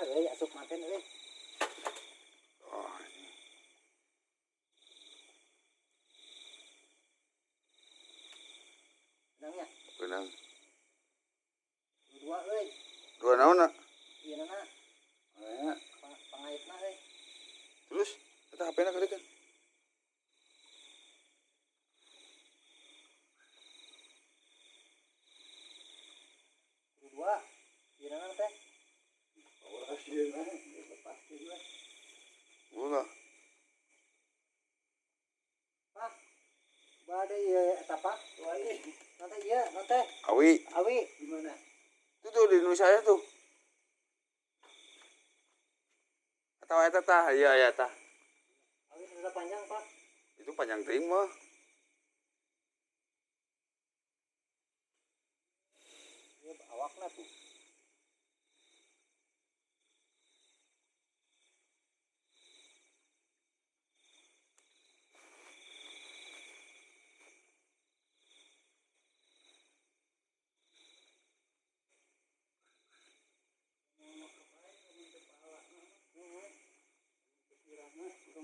asup maten euy. Oh, Benangnya. benang. Dua euy. Dua naon nak? Ieu na. Aya. Pangaitna euy. Terus eta HP-na kadekeun. Dua. Ieu na teh. Ora sieuna, lepaskeun we. Ulah. Pak. Bade ieu eta Pak. Nanti ieu, nanti. Awi. Awi di mana? Itu tuh di Indonesia ya tuh. Atau eta tah, iya ya tah. Awi sudah panjang Pak. Itu panjang teuing mah. Ieu awakna tuh.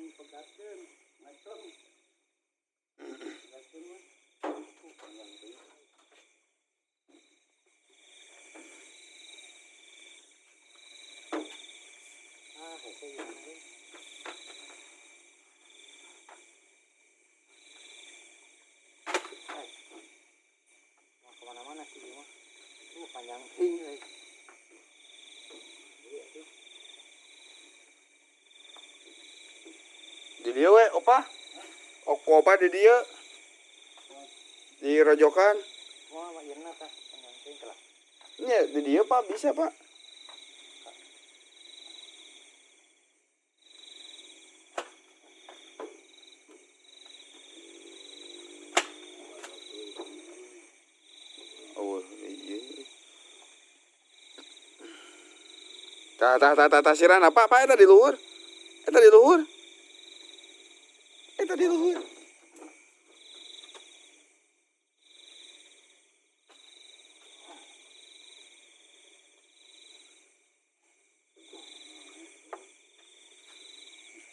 Pegatkeun, macam. Pegatkeun mah. Panjang teuing. Hese ieu mah. Mau kemana-mana sih ieu mah. Panjang teuing euy. Di dieu we, opa. Opa di dieu. Di rojokan. Wah, mah irna tah panjang teuing lah. Nya di dieu Pak, bisa Pak. Oh, iya. Tah siran apa eta di luhur? Eta di luhur. Eta di luhur.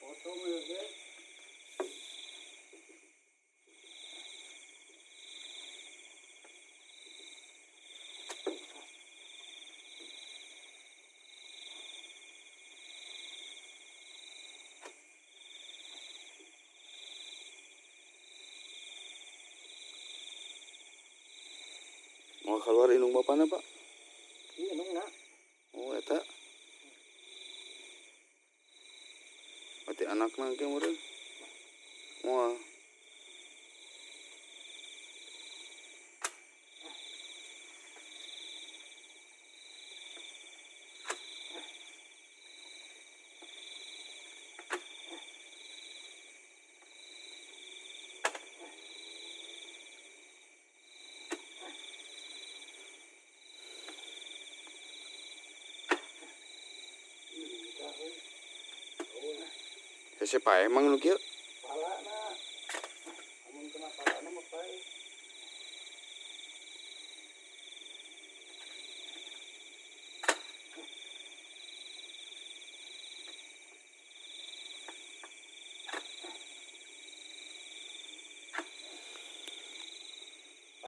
Foto mah ge. Mau keluar indung bapana Pak? Ieu indungna. Oh eta. Mati anakna ge meureun. Moal. Hese pae emang nu kieu.